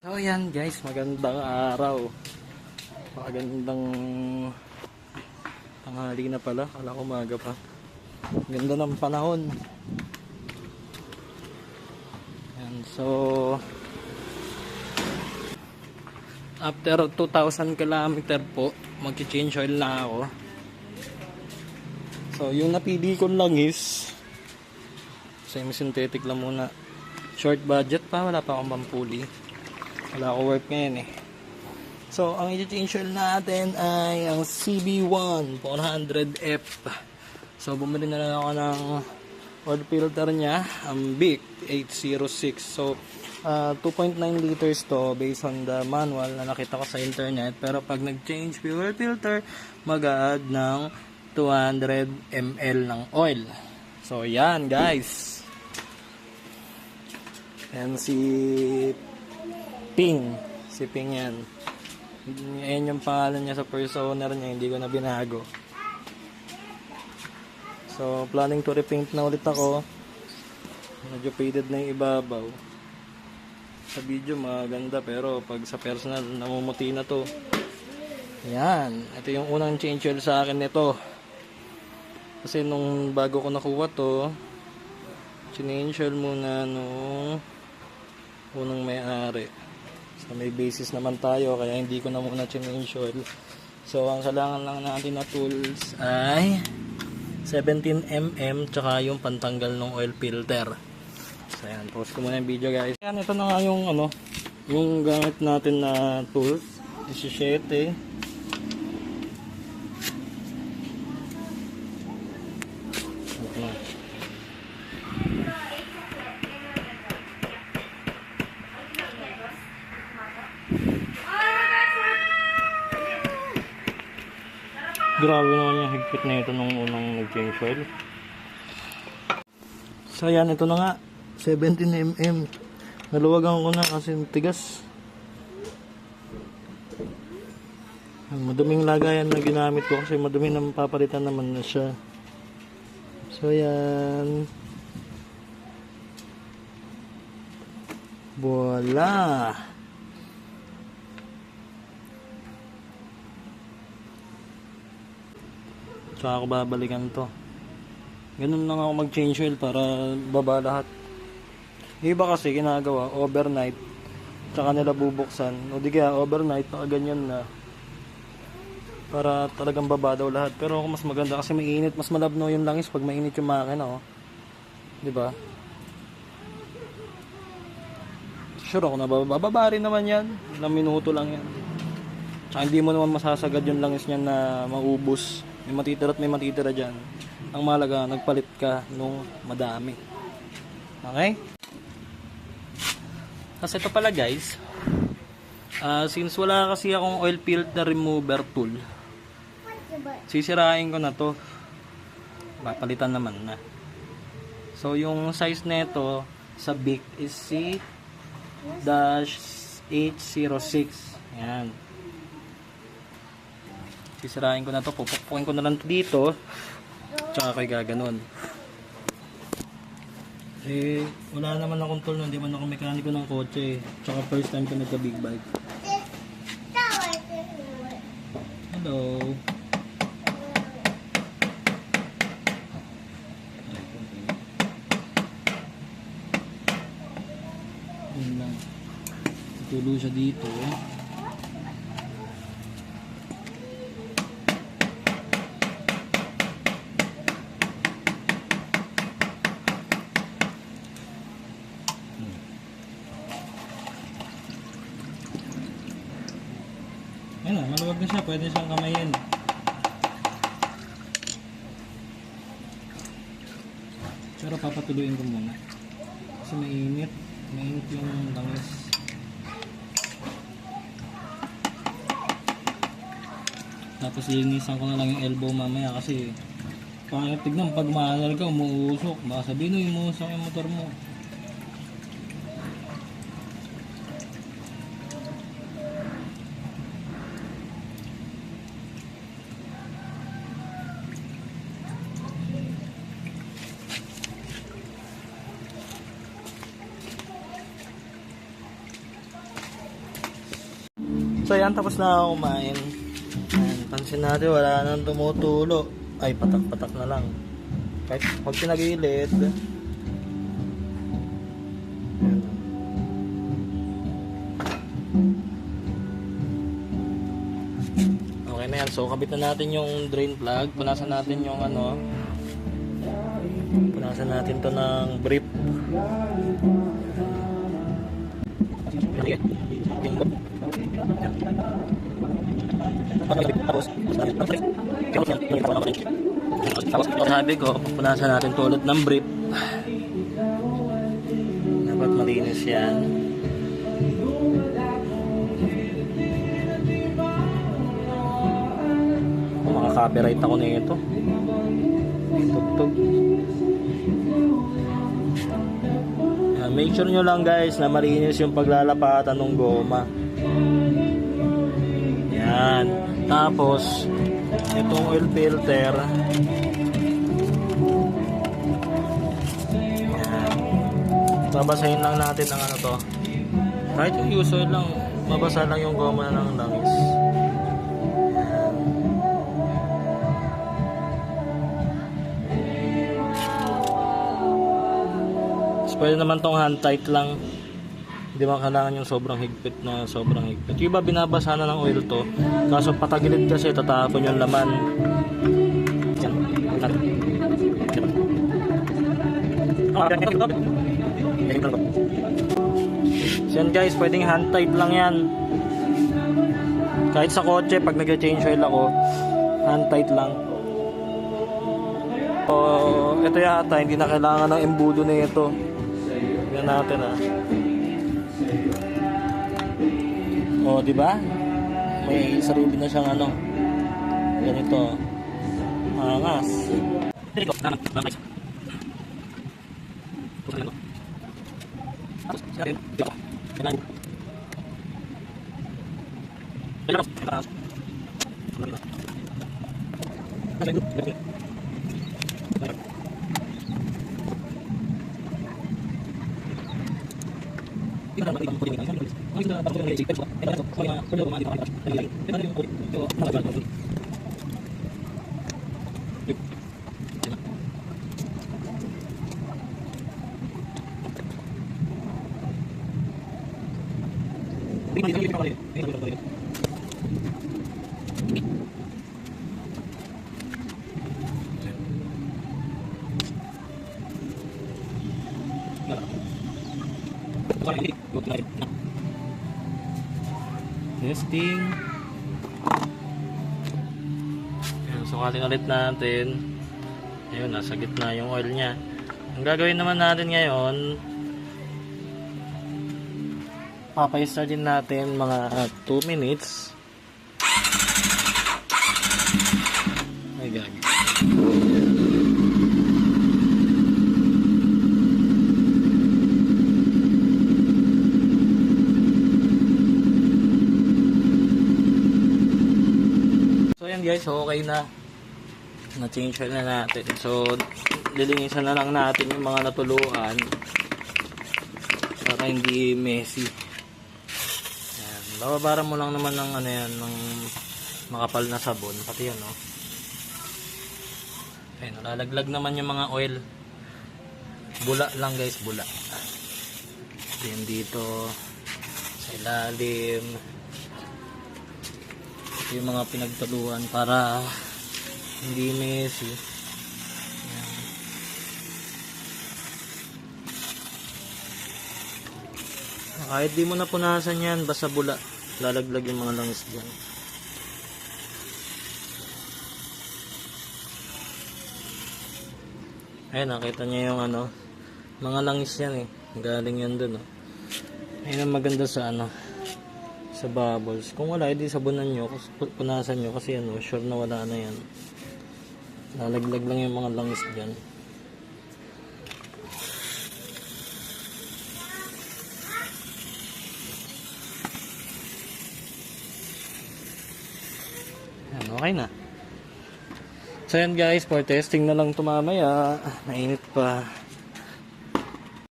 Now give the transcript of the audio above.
So yan guys, magandang araw. Magandang tanghali na pala, kala ko umaga pa. Ganda ng panahon. Yan, so after 2,000 km po, mag-change oil na ako. So yung napili ko lang is semi-synthetic lang muna. Short budget pa, wala pa akong pampuli. Wala ako work ngayon eh. So, ang i-change oil natin ay ang CB1 400F. So, bumili na lang ako ng oil filter niya, ang BIC 806. So, 2.9 liters to based on the manual na nakita ko sa internet. Pero pag nag-change fuel filter, mag-add ng 200 ml ng oil. So, yan guys. And si Ping yan. Ayan yung pangalan niya sa first owner niya, hindi ko na binago. So, planning to repaint na ulit ako. Medyo faded na yung ibabaw. Sa video maganda, pero pag sa personal, namumuti na to. Yan. Ito yung unang change oil sa akin nito. Kasi nung bago ko nakuha to, change oil muna nung unang may-ari. So, may basis naman tayo, kaya hindi ko na muna change oil. So, ang kailangan lang natin na tools ay 17mm tsaka yung pantanggal ng oil filter. So, ayan, pause ko muna yung video guys. Ayan, ito na nga yung yung gamit natin na tools. 17. Grabe naman yung higpit na ito nung unang nag-change oil. So yan, ito na nga 17mm. Naluwagan ko na kasi tigas. Maduming lagayan na ginamit ko kasi madumi na papalitan naman na siya. So yan. Voila! Tsaka ako babalikan to. Ganun lang ako mag-change oil para baba lahat. Iba kasi ginagawa overnight, tsaka nila bubuksan. O di kaya overnight, nakaganyan na. Para talagang baba daw lahat. Pero ako mas maganda kasi mainit. Mas malabnaw yung langis pag mainit yung makina. Oh. Di ba? Sure ako na bababa rin naman yan. Ilang minuto lang yan. Tsaka hindi mo naman masasagad yung langis niyan na maubos. May matitira at may matitira dyan. Ang mahalaga, nagpalit ka nung madami. Okay? Kasi ito pala guys, since wala kasi akong oil filter remover tool, sisirain ko na to. Papalitan naman na. So yung size nito sa BIC is C-806. Yan. Sisirain ko na to, pupukin ko na lang to dito, tsaka ko'y gaganon. Eh, wala naman akong tool, hindi man ako mekaniko ng kotse, tsaka first time ko nagka big bike. Hello. Yun lang. Tulo siya dito. Ayan na, maluwag na siya. Pwede siyang kamayin. Pero papatuloyin ko muna. Kasi mainit. Mainit yung langis. Tapos linisan ko na lang yung elbow mamaya kasi pangit tignan pag maanal ka, umuusok. Baka sabihin mo, umuusok yung motor mo. So yan, tapos na ako kumain. Ayan, pansin natin wala nang tumutulo. Ay, patak-patak na lang. Kahit pag pinagilid. Ayan. Okay na yan. So kabit na natin yung drain plug. Punasan natin yung ano. Punasan natin to ng brief. Tapos sabi ko, punasan natin to ulit ng brief. Dapat malinis yan. Makaka-copyright ako nito. Tugtog. Make sure nyo lang guys na malinis yung paglalapatan ng goma. Yan. Tapos itong oil filter, yan, babasahin lang natin ng ano to. Kahit yung use oil lang, mabasa lang yung goma ng langis. Pwede naman tong hand tight lang. Hindi mo kailangan yung sobrang higpit na sobrang higpit. Yung iba binabasa na ng oil to. Kaso patagilid kasi tatapon yung laman. So yan guys, pwedeng hand tight lang yan. Kahit sa kotse pag nag-change oil ako, hand tight lang. So ito yata, hindi na kailangan ng embudo na ito. Tingnan natin Oh, di ba? May sarili na siyang ano. Ganito. Angas. Dito, naman. Testing. Ayan, sukatin ulit natin. Ayun, nasa gitna yung oil nya. Ang gagawin naman natin ngayon, papay-start din natin mga 2 minutes. Ay gagi. Guys, so okay na na-change na natin. So lilinisan na lang natin yung mga natuluan para hindi messy. Ayan, bababaran mo lang naman ng ano yan, ng makapal na sabon, pati yan, no? Ayan, nalalaglag naman yung mga oil. Bula lang guys, bula. Ayan, dito sa ilalim yung mga pinagtaluan para hindi messy. Ayan. Kahit di mo na punasan yan, basta bula, lalaglag yung mga langis dyan. Ayan, nakita niyo yung ano, mga langis yan eh, galing yan dun. Ayan ang maganda sa ano, sa bubbles. Kung wala, edi sabunan nyo, punasan nyo kasi ano, sure na wala na yan. Lalaglag lang yung mga langis dyan. Yan, okay na. So yan guys, for testing na lang ito mamaya. Mainit pa.